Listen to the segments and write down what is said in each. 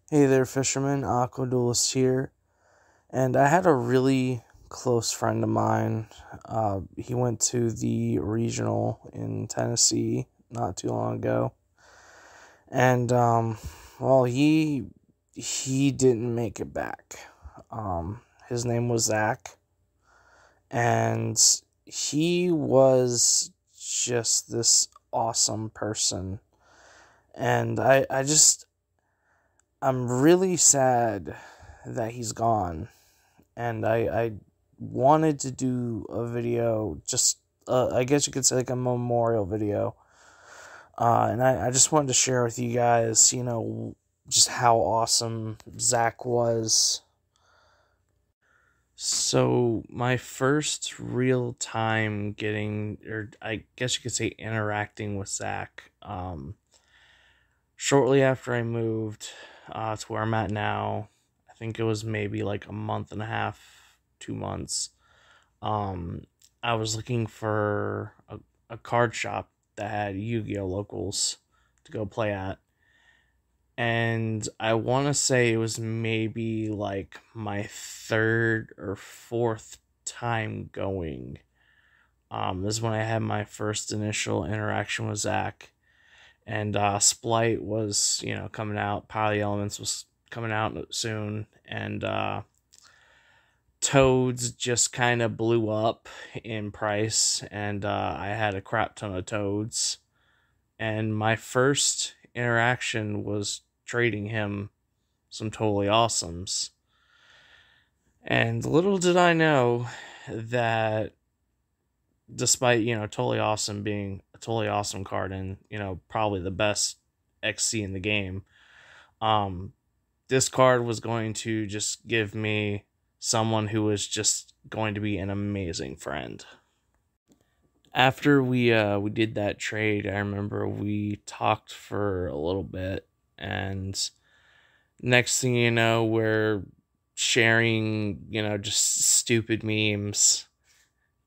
Hey there, fisherman. Duelist here. And I had a really close friend of mine. He went to the regional in Tennessee not too long ago. And, well, he didn't make it back. His name was Zach. And he was just this awesome person. And I'm really sad that he's gone. And I wanted to do a video, just, I guess you could say like a memorial video. And I just wanted to share with you guys, just how awesome Zach was. So, my first real time getting, or I guess you could say interacting with Zach, shortly after I moved to where I'm at now. I think it was maybe like a month and a half, 2 months. I was looking for a card shop that had Yu-Gi-Oh locals to go play at. And I want to say it was maybe like my third or fourth time going. This is when I had my first initial interaction with Zach. And Splight was, coming out. Power of the Elements was coming out soon. And Toads just kind of blew up in price. And I had a crap ton of Toads. And my first interaction was trading him some Totally Awesomes. And little did I know that despite, Totally Awesome being a Totally Awesome card and, probably the best XC in the game, this card was going to just give me someone who was just going to be an amazing friend. After we did that trade, I remember we talked for a little bit, and next thing you know, we're sharing, just stupid memes.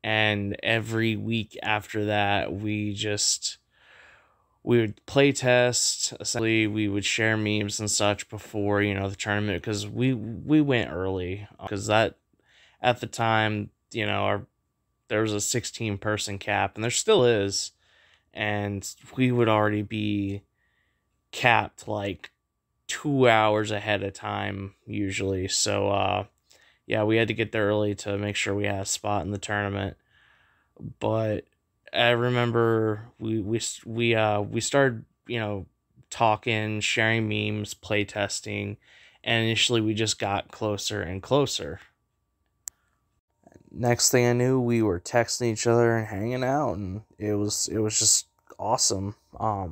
And every week after that, we would play test. Essentially, we would share memes and such before, the tournament, because we went early, because that at the time, there was a 16-person cap, and there still is, and we would already be capped like 2 hours ahead of time usually. So yeah, we had to get there early to make sure we had a spot in the tournament. But I remember we started, talking, sharing memes, play testing, and initially we just got closer and closer. Next thing I knew, we were texting each other and hanging out, and it was just awesome. I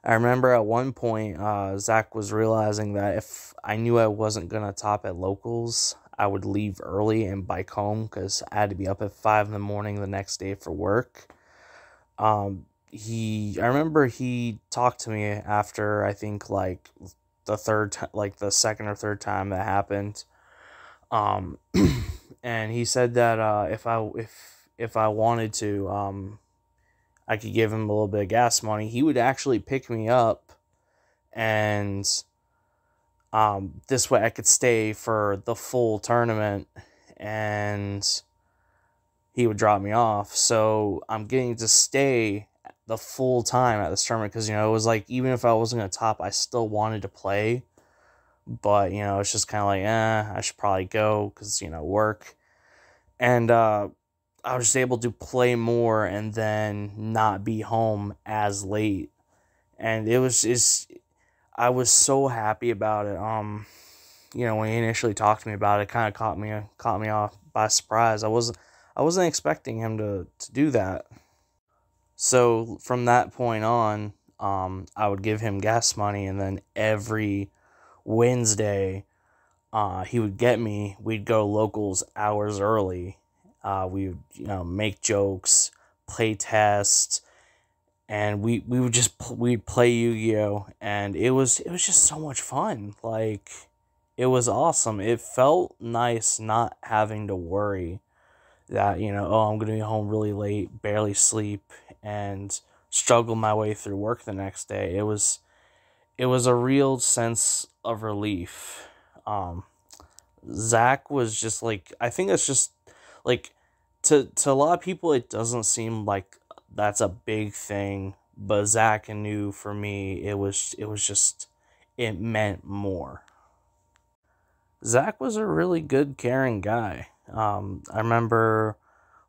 remember at one point, Zach was realizing that if I knew I wasn't gonna top at locals, I would leave early and bike home because I had to be up at 5 in the morning the next day for work. I remember he talked to me after, I think, like the second or third time that happened. Um, and he said that if I wanted to, I could give him a little bit of gas money. He would actually pick me up, and this way I could stay for the full tournament, and he would drop me off. So I'm getting to stay the full time at this tournament because, it was like, even if I wasn't going to top, I still wanted to play. But, it's just kind of like, I should probably go because, work. And I was just able to play more and then not be home as late. And I was so happy about it. When he initially talked to me about it, kind of caught me off by surprise. I wasn't expecting him to do that. So from that point on, I would give him gas money, and then every Wednesday, he would get me. We'd go locals hours early. We would, make jokes, play tests, and we'd play Yu-Gi-Oh, and it was just so much fun. Like, it was awesome. It felt nice not having to worry that, I'm going to be home really late, barely sleep, and struggle my way through work the next day. It was a real sense of relief. Zach was just like, I think it's just like, to a lot of people it doesn't seem like that's a big thing, but Zach knew for me it was just, it meant more. Zach was a really good, caring guy. I remember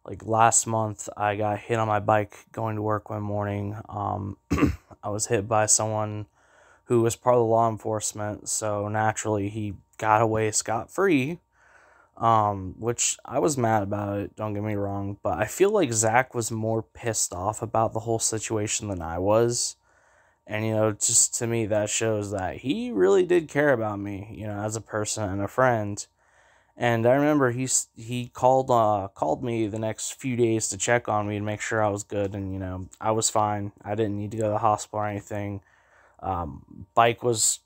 like last month I got hit on my bike going to work one morning. I was hit by someone who was part of the law enforcement, so naturally he got away scot-free, which I was mad about it, don't get me wrong, but I feel like Zach was more pissed off about the whole situation than I was. And, just to me, that shows that he really did care about me, as a person and a friend. And I remember he called me the next few days to check on me and make sure I was good, and I was fine. I didn't need to go to the hospital or anything. Bike was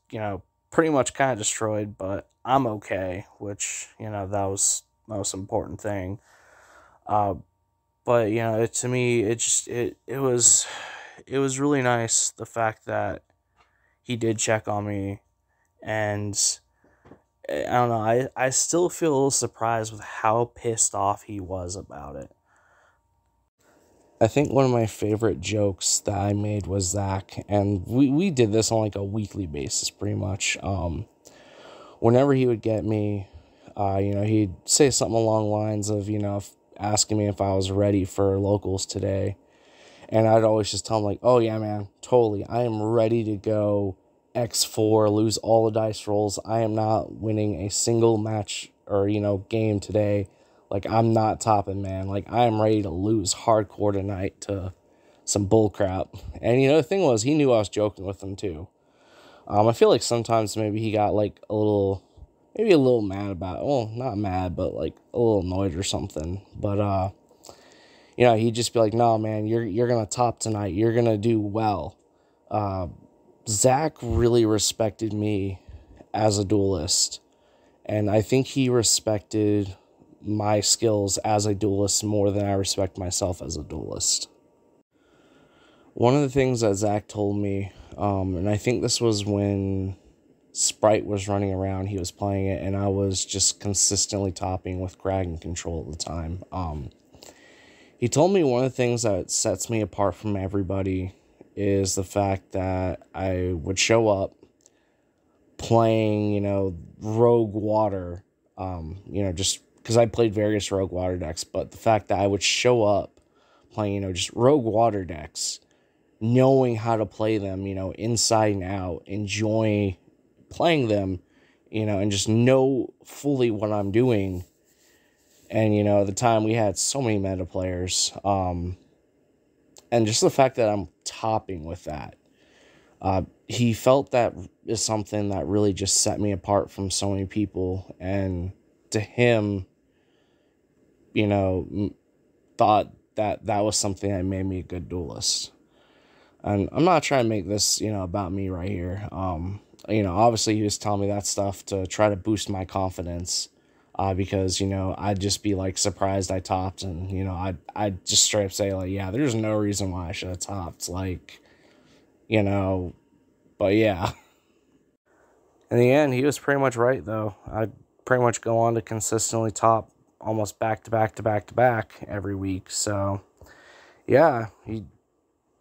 pretty much kind of destroyed, but I'm okay, which that was the most important thing. But to me, it was really nice, the fact that he did check on me. And I don't know, I still feel a little surprised with how pissed off he was about it. I think one of my favorite jokes that I made was Zach, and we did this on like a weekly basis pretty much. Whenever he would get me, he'd say something along the lines of, asking me if I was ready for locals today. And I'd always just tell him, like, oh, yeah, man, totally. I am ready to go X4, lose all the dice rolls. I am not winning a single match or, game today. Like, I'm not topping, man. Like, I am ready to lose hardcore tonight to some bullcrap. And, the thing was, he knew I was joking with him, too. I feel like sometimes maybe he got, like, maybe a little mad about it. Well, not mad, but, like, a little annoyed or something. But, he'd just be like, no, man, you're going to top tonight. You're going to do well. Zach really respected me as a duelist. And I think he respected my skills as a duelist more than I respect myself as a duelist. One of the things that Zach told me, and I think this was when Sprite was running around, he was playing it, and I was just consistently topping with Crag and Control at the time. He told me one of the things that sets me apart from everybody is the fact that I would show up playing, Rogue Water, just because I played various Rogue Water decks, but the fact that I would show up playing, just Rogue Water decks, knowing how to play them, inside and out, enjoy playing them, and just know fully what I'm doing. And, at the time we had so many meta players, and just the fact that I'm topping with that, he felt that is something that really just set me apart from so many people. And to him, thought that was something that made me a good duelist. And I'm not trying to make this, about me right here. Obviously he was telling me that stuff to try to boost my confidence. Because, I'd just be, like, surprised I topped, and, I'd just straight up say, like, yeah, there's no reason why I should have topped, like, but yeah. In the end, he was pretty much right, though. I'd pretty much go on to consistently top almost back-to-back every week, so, yeah, he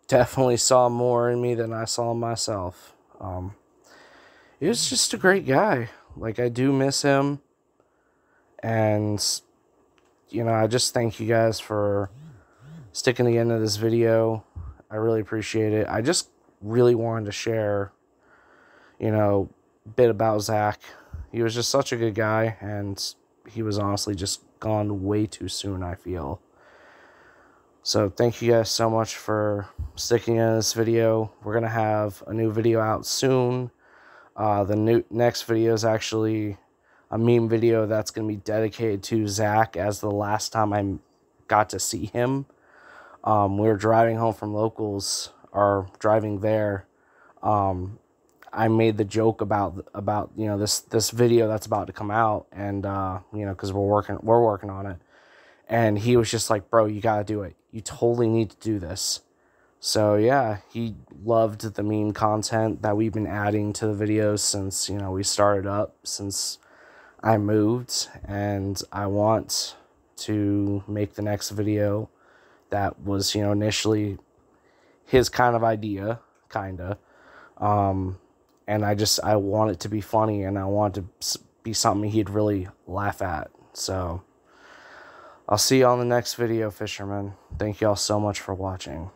definitely saw more in me than I saw in myself. He was just a great guy. Like, I do miss him. And, I just thank you guys for sticking to the end of this video. I really appreciate it. I just really wanted to share, a bit about Zach. He was just such a good guy, and he was honestly just gone way too soon, I feel. So thank you guys so much for sticking in this video. We're going to have a new video out soon. The next video is actually a meme video that's going to be dedicated to Zach, as the last time I got to see him. We were driving home from locals, or driving there. I made the joke about this video that's about to come out, and because we're working on it. And he was just like, bro, you got to do it. You totally need to do this. So yeah, he loved the meme content that we've been adding to the videos since, you know, we started up, since I moved, and I want to make the next video that was, you know, initially his kind of idea, kinda. And I want it to be funny, and I want it to be something he'd really laugh at. So I'll see you on the next video, fishermen. Thank y'all so much for watching.